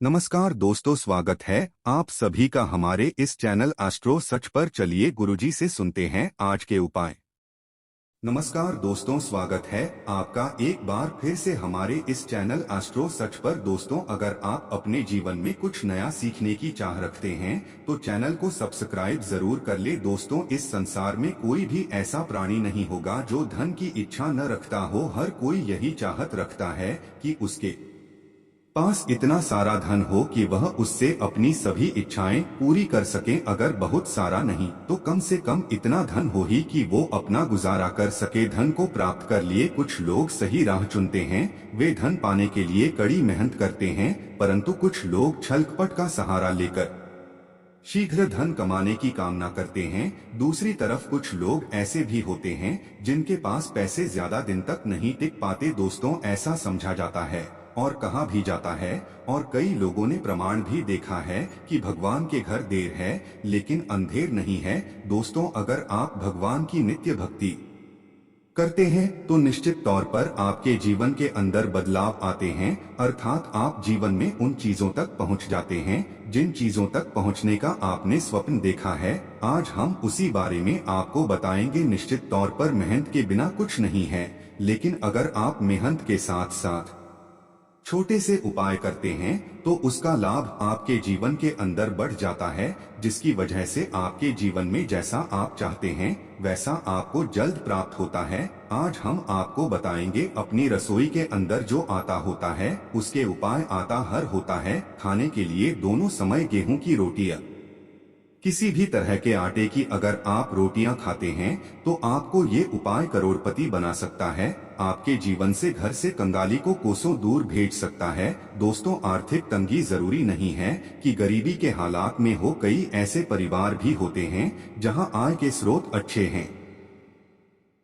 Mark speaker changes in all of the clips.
Speaker 1: नमस्कार दोस्तों, स्वागत है आप सभी का हमारे इस चैनल एस्ट्रो सच पर। चलिए गुरुजी से सुनते हैं आज के उपाय। नमस्कार दोस्तों, स्वागत है आपका एक बार फिर से हमारे इस चैनल एस्ट्रो सच पर। दोस्तों, अगर आप अपने जीवन में कुछ नया सीखने की चाह रखते हैं तो चैनल को सब्सक्राइब जरूर कर ले। दोस्तों, इस संसार में कोई भी ऐसा प्राणी नहीं होगा जो धन की इच्छा न रखता हो। हर कोई यही चाहत रखता है कि उसके पास इतना सारा धन हो कि वह उससे अपनी सभी इच्छाएं पूरी कर सके। अगर बहुत सारा नहीं तो कम से कम इतना धन हो ही कि वो अपना गुजारा कर सके। धन को प्राप्त कर लिए कुछ लोग सही राह चुनते हैं, वे धन पाने के लिए कड़ी मेहनत करते हैं, परंतु कुछ लोग छल कपट का सहारा लेकर शीघ्र धन कमाने की कामना करते हैं। दूसरी तरफ कुछ लोग ऐसे भी होते हैं जिनके पास पैसे ज्यादा दिन तक नहीं टिक पाते। दोस्तों, ऐसा समझा जाता है और कहा भी जाता है और कई लोगों ने प्रमाण भी देखा है कि भगवान के घर देर है लेकिन अंधेर नहीं है। दोस्तों, अगर आप भगवान की नित्य भक्ति करते हैं तो निश्चित तौर पर आपके जीवन के अंदर बदलाव आते हैं, अर्थात आप जीवन में उन चीजों तक पहुंच जाते हैं जिन चीजों तक पहुंचने का आपने स्वप्न देखा है। आज हम उसी बारे में आपको बताएंगे। निश्चित तौर पर मेहनत के बिना कुछ नहीं है, लेकिन अगर आप मेहनत के साथ साथ छोटे से उपाय करते हैं तो उसका लाभ आपके जीवन के अंदर बढ़ जाता है, जिसकी वजह से आपके जीवन में जैसा आप चाहते हैं वैसा आपको जल्द प्राप्त होता है। आज हम आपको बताएंगे अपनी रसोई के अंदर जो आटा होता है उसके उपाय। आटा हर होता है खाने के लिए दोनों समय गेहूं की रोटियां, किसी भी तरह के आटे की अगर आप रोटियां खाते हैं तो आपको ये उपाय करोड़पति बना सकता है। आपके जीवन से घर से कंगाली को कोसों दूर भेज सकता है। दोस्तों, आर्थिक तंगी जरूरी नहीं है कि गरीबी के हालात में हो। कई ऐसे परिवार भी होते हैं जहां आय के स्रोत अच्छे हैं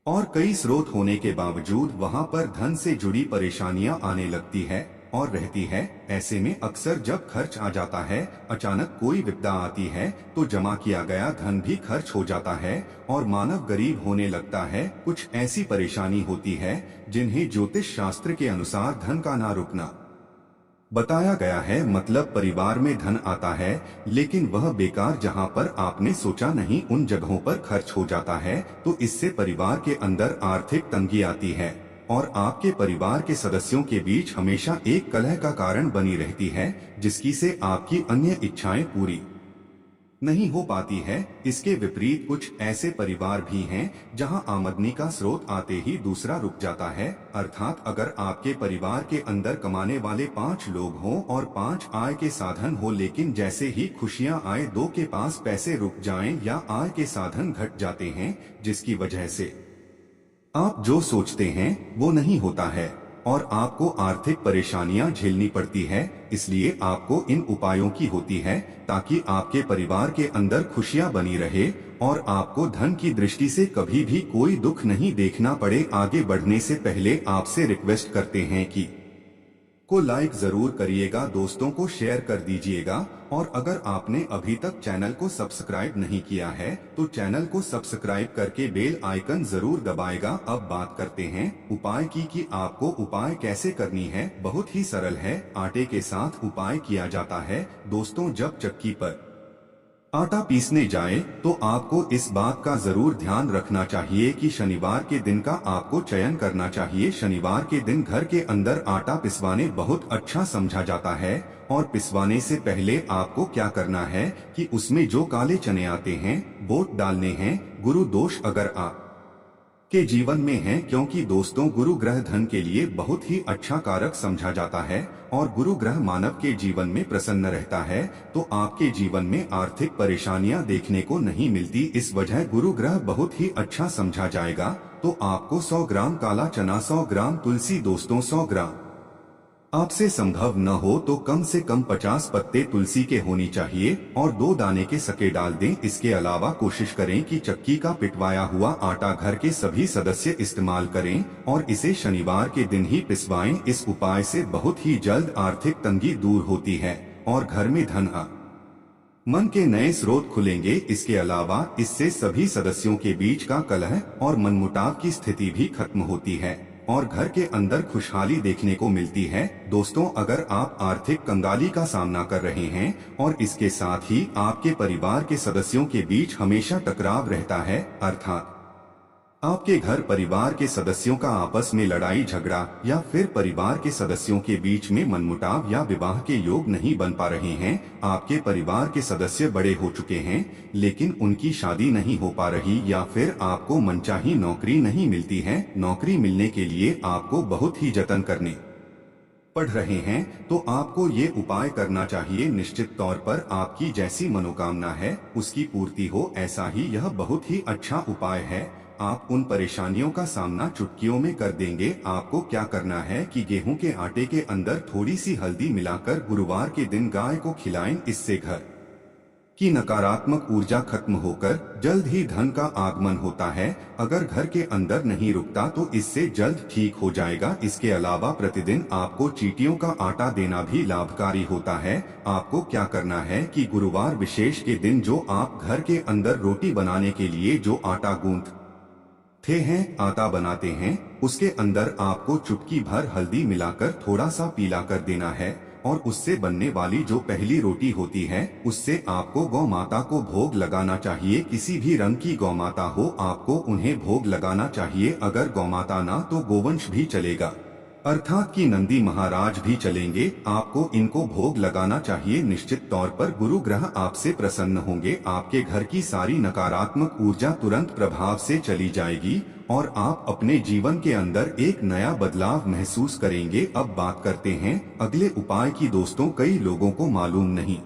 Speaker 1: और कई स्रोत होने के बावजूद वहां पर धन से जुड़ी परेशानियां आने लगती है और रहती है। ऐसे में अक्सर जब खर्च आ जाता है, अचानक कोई विपदा आती है तो जमा किया गया धन भी खर्च हो जाता है और मानव गरीब होने लगता है। कुछ ऐसी परेशानी होती है जिन्हें ज्योतिष शास्त्र के अनुसार धन का ना रुकना बताया गया है। मतलब परिवार में धन आता है लेकिन वह बेकार जहां पर आपने सोचा नहीं उन जगहों पर खर्च हो जाता है, तो इससे परिवार के अंदर आर्थिक तंगी आती है और आपके परिवार के सदस्यों के बीच हमेशा एक कलह का कारण बनी रहती है, जिसकी से आपकी अन्य इच्छाएं पूरी नहीं हो पाती है। इसके विपरीत कुछ ऐसे परिवार भी हैं जहां आमदनी का स्रोत आते ही दूसरा रुक जाता है, अर्थात अगर आपके परिवार के अंदर कमाने वाले 5 लोग हों और 5 आय के साधन हो, लेकिन जैसे ही खुशियां आए 2 के पास पैसे रुक जाएं या आय के साधन घट जाते हैं, जिसकी वजह से आप जो सोचते हैं वो नहीं होता है और आपको आर्थिक परेशानियां झेलनी पड़ती है। इसलिए आपको इन उपायों की होती है ताकि आपके परिवार के अंदर खुशियां बनी रहे और आपको धन की दृष्टि से कभी भी कोई दुख नहीं देखना पड़े। आगे बढ़ने से पहले आपसे रिक्वेस्ट करते हैं कि को लाइक जरूर करिएगा, दोस्तों को शेयर कर दीजिएगा और अगर आपने अभी तक चैनल को सब्सक्राइब नहीं किया है तो चैनल को सब्सक्राइब करके बेल आइकन जरूर दबाएगा। अब बात करते हैं उपाय की कि आपको उपाय कैसे करनी है। बहुत ही सरल है, आटे के साथ उपाय किया जाता है। दोस्तों, जब चक्की पर आटा पीसने जाए तो आपको इस बात का जरूर ध्यान रखना चाहिए कि शनिवार के दिन का आपको चयन करना चाहिए। शनिवार के दिन घर के अंदर आटा पिसवाने बहुत अच्छा समझा जाता है और पिसवाने से पहले आपको क्या करना है कि उसमें जो काले चने आते हैं बोट डालने हैं। गुरु दोष अगर आप के जीवन में है, क्योंकि दोस्तों गुरु ग्रह धन के लिए बहुत ही अच्छा कारक समझा जाता है और गुरु ग्रह मानव के जीवन में प्रसन्न रहता है तो आपके जीवन में आर्थिक परेशानियां देखने को नहीं मिलती। इस वजह गुरु ग्रह बहुत ही अच्छा समझा जाएगा। तो आपको 100 ग्राम काला चना, 100 ग्राम तुलसी, दोस्तों 100 ग्राम आपसे संभव न हो तो कम से कम 50 पत्ते तुलसी के होनी चाहिए और 2 दाने के सके डाल दें। इसके अलावा कोशिश करें कि चक्की का पिटवाया हुआ आटा घर के सभी सदस्य इस्तेमाल करें और इसे शनिवार के दिन ही पिसवाएं। इस उपाय से बहुत ही जल्द आर्थिक तंगी दूर होती है और घर में धन मन के नए स्रोत खुलेंगे। इसके अलावा इससे सभी सदस्यों के बीच का कलह और मनमुटाव की स्थिति भी खत्म होती है और घर के अंदर खुशहाली देखने को मिलती है। दोस्तों, अगर आप आर्थिक कंगाली का सामना कर रहे हैं और इसके साथ ही आपके परिवार के सदस्यों के बीच हमेशा टकराव रहता है, अर्थात आपके घर परिवार के सदस्यों का आपस में लड़ाई झगड़ा या फिर परिवार के सदस्यों के बीच में मनमुटाव या विवाह के योग नहीं बन पा रहे हैं, आपके परिवार के सदस्य बड़े हो चुके हैं लेकिन उनकी शादी नहीं हो पा रही, या फिर आपको मनचाही नौकरी नहीं मिलती है, नौकरी मिलने के लिए आपको बहुत ही जतन करने पढ़ रहे हैं, तो आपको ये उपाय करना चाहिए। निश्चित तौर पर आपकी जैसी मनोकामना है उसकी पूर्ति हो, ऐसा ही यह बहुत ही अच्छा उपाय है। आप उन परेशानियों का सामना चुटकियों में कर देंगे। आपको क्या करना है कि गेहूं के आटे के अंदर थोड़ी सी हल्दी मिलाकर गुरुवार के दिन गाय को खिलाएं। इससे घर की नकारात्मक ऊर्जा खत्म होकर जल्द ही धन का आगमन होता है। अगर घर के अंदर नहीं रुकता तो इससे जल्द ठीक हो जाएगा। इसके अलावा प्रतिदिन आपको चींटियों का आटा देना भी लाभकारी होता है। आपको क्या करना है कि गुरुवार विशेष के दिन जो आप घर के अंदर रोटी बनाने के लिए जो आटा गूंथते हैं, आटा बनाते हैं, उसके अंदर आपको चुटकी भर हल्दी मिलाकर थोड़ा सा पीला कर देना है और उससे बनने वाली जो पहली रोटी होती है उससे आपको गौ माता को भोग लगाना चाहिए। किसी भी रंग की गौ माता हो आपको उन्हें भोग लगाना चाहिए। अगर गौ माता ना तो गोवंश भी चलेगा, अर्थात कि नंदी महाराज भी चलेंगे। आपको इनको भोग लगाना चाहिए। निश्चित तौर पर गुरु ग्रह आपसे प्रसन्न होंगे। आपके घर की सारी नकारात्मक ऊर्जा तुरंत प्रभाव से चली जाएगी और आप अपने जीवन के अंदर एक नया बदलाव महसूस करेंगे। अब बात करते हैं अगले उपाय की। दोस्तों, कई लोगों को मालूम नहीं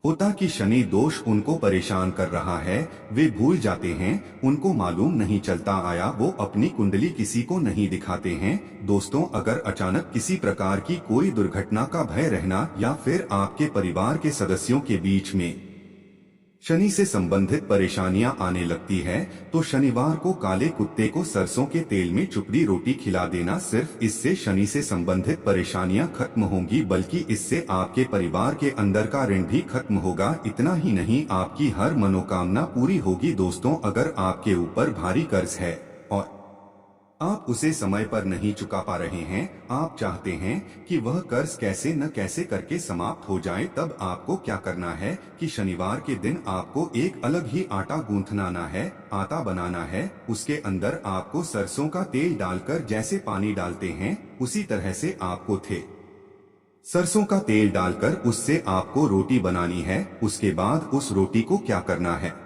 Speaker 1: होता कि शनि दोष उनको परेशान कर रहा है। वे भूल जाते हैं, उनको मालूम नहीं चलता आया वो अपनी कुंडली किसी को नहीं दिखाते हैं। दोस्तों, अगर अचानक किसी प्रकार की कोई दुर्घटना का भय रहना या फिर आपके परिवार के सदस्यों के बीच में शनि से संबंधित परेशानियां आने लगती है तो शनिवार को काले कुत्ते को सरसों के तेल में चुपड़ी रोटी खिला देना। सिर्फ इससे शनि से संबंधित परेशानियां खत्म होंगी, बल्कि इससे आपके परिवार के अंदर का ऋण भी खत्म होगा। इतना ही नहीं, आपकी हर मनोकामना पूरी होगी। दोस्तों, अगर आपके ऊपर भारी कर्ज है और आप उसे समय पर नहीं चुका पा रहे हैं, आप चाहते हैं कि वह कर्ज कैसे न कैसे करके समाप्त हो जाए, तब आपको क्या करना है कि शनिवार के दिन आपको एक अलग ही आटा गूंथना है, आटा बनाना है। उसके अंदर आपको सरसों का तेल डालकर जैसे पानी डालते हैं उसी तरह से आपको सरसों का तेल डालकर उससे आपको रोटी बनानी है। उसके बाद उस रोटी को क्या करना है,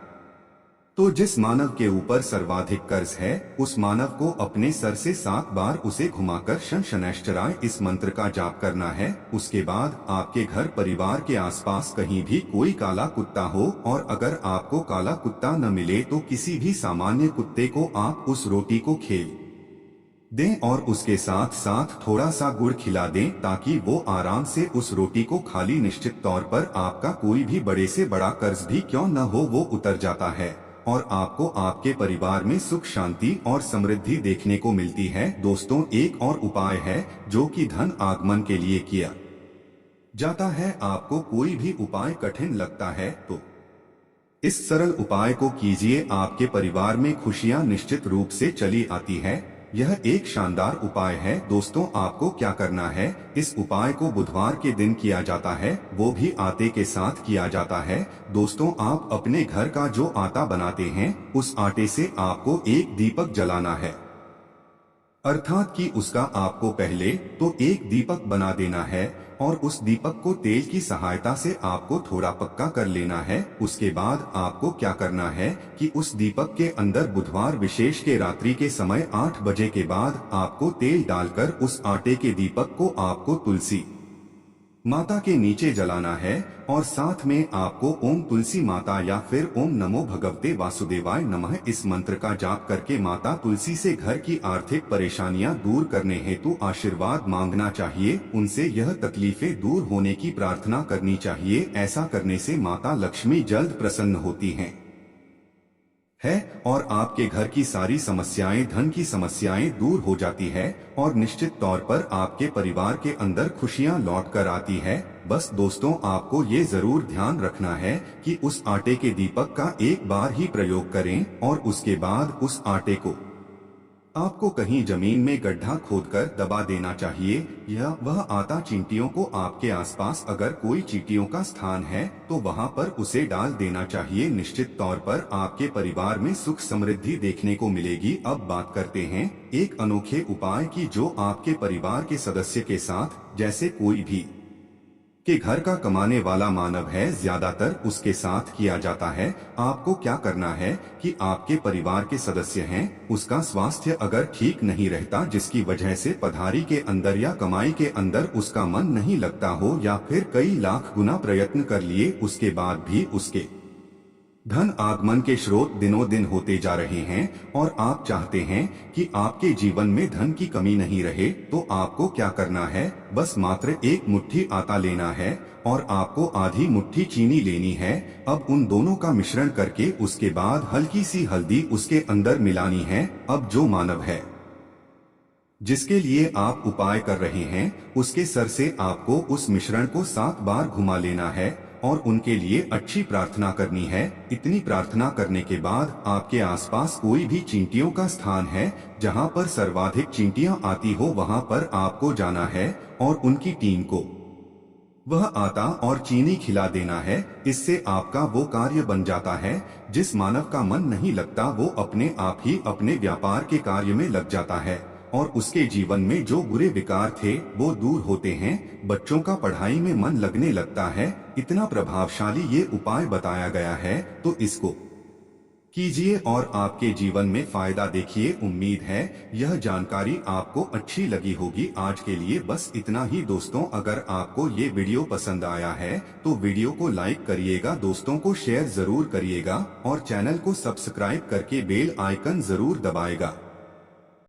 Speaker 1: तो जिस मानव के ऊपर सर्वाधिक कर्ज है उस मानव को अपने सर से 7 बार उसे घुमाकर शनैश्चराय इस मंत्र का जाप करना है। उसके बाद आपके घर परिवार के आसपास कहीं भी कोई काला कुत्ता हो और अगर आपको काला कुत्ता न मिले तो किसी भी सामान्य कुत्ते को आप उस रोटी को खेल दें और उसके साथ साथ थोड़ा सा गुड़ खिला दें ताकि वो आराम से उस रोटी को खा ली। निश्चित तौर पर आपका कोई भी बड़े से बड़ा कर्ज भी क्यों न हो वो उतर जाता है और आपको आपके परिवार में सुख शांति और समृद्धि देखने को मिलती है। दोस्तों, एक और उपाय है जो कि धन आगमन के लिए किया जाता है। आपको कोई भी उपाय कठिन लगता है तो इस सरल उपाय को कीजिए, आपके परिवार में खुशियां निश्चित रूप से चली आती है। यह एक शानदार उपाय है। दोस्तों, आपको क्या करना है, इस उपाय को बुधवार के दिन किया जाता है, वो भी आटे के साथ किया जाता है। दोस्तों, आप अपने घर का जो आटा बनाते हैं उस आटे से आपको एक दीपक जलाना है, अर्थात कि उसका आपको पहले तो एक दीपक बना देना है और उस दीपक को तेल की सहायता से आपको थोड़ा पक्का कर लेना है। उसके बाद आपको क्या करना है कि उस दीपक के अंदर बुधवार विशेष के रात्रि के समय 8 बजे के बाद आपको तेल डालकर उस आटे के दीपक को आपको तुलसी माता के नीचे जलाना है और साथ में आपको ओम तुलसी माता या फिर ओम नमो भगवते वासुदेवाय नमः इस मंत्र का जाप करके माता तुलसी से घर की आर्थिक परेशानियां दूर करने हेतु आशीर्वाद मांगना चाहिए। उनसे यह तकलीफें दूर होने की प्रार्थना करनी चाहिए। ऐसा करने से माता लक्ष्मी जल्द प्रसन्न होती हैं और आपके घर की सारी समस्याएं, धन की समस्याएं दूर हो जाती है और निश्चित तौर पर आपके परिवार के अंदर खुशियां लौट कर आती है। बस दोस्तों, आपको ये जरूर ध्यान रखना है कि उस आटे के दीपक का एक बार ही प्रयोग करें और उसके बाद उस आटे को आपको कहीं जमीन में गड्ढा खोदकर दबा देना चाहिए, या वह आता चींटियों को आपके आसपास अगर कोई चींटियों का स्थान है तो वहां पर उसे डाल देना चाहिए। निश्चित तौर पर आपके परिवार में सुख समृद्धि देखने को मिलेगी। अब बात करते हैं एक अनोखे उपाय की जो आपके परिवार के सदस्य के साथ, जैसे कोई भी के घर का कमाने वाला मानव है, ज्यादातर उसके साथ किया जाता है। आपको क्या करना है कि आपके परिवार के सदस्य हैं, उसका स्वास्थ्य अगर ठीक नहीं रहता, जिसकी वजह से पधारी के अंदर या कमाई के अंदर उसका मन नहीं लगता हो, या फिर कई लाख गुना प्रयत्न कर लिए उसके बाद भी उसके धन आगमन के स्रोत दिनों दिन होते जा रहे हैं और आप चाहते हैं कि आपके जीवन में धन की कमी नहीं रहे, तो आपको क्या करना है, बस मात्र एक मुट्ठी आटा लेना है और आपको आधी मुट्ठी चीनी लेनी है। अब उन दोनों का मिश्रण करके उसके बाद हल्की सी हल्दी उसके अंदर मिलानी है। अब जो मानव है जिसके लिए आप उपाय कर रहे हैं, उसके सर से आपको उस मिश्रण को 7 बार घुमा लेना है और उनके लिए अच्छी प्रार्थना करनी है। इतनी प्रार्थना करने के बाद आपके आसपास कोई भी चींटियों का स्थान है जहां पर सर्वाधिक चींटियां आती हो, वहां पर आपको जाना है और उनकी टीम को वह आटा और चीनी खिला देना है। इससे आपका वो कार्य बन जाता है। जिस मानव का मन नहीं लगता वो अपने आप ही अपने व्यापार के कार्य में लग जाता है और उसके जीवन में जो बुरे विकार थे वो दूर होते हैं। बच्चों का पढ़ाई में मन लगने लगता है। इतना प्रभावशाली ये उपाय बताया गया है, तो इसको कीजिए और आपके जीवन में फायदा देखिए। उम्मीद है यह जानकारी आपको अच्छी लगी होगी। आज के लिए बस इतना ही दोस्तों। अगर आपको ये वीडियो पसंद आया है तो वीडियो को लाइक करिएगा, दोस्तों को शेयर जरूर करिएगा और चैनल को सब्सक्राइब करके बेल आइकन जरूर दबाएगा।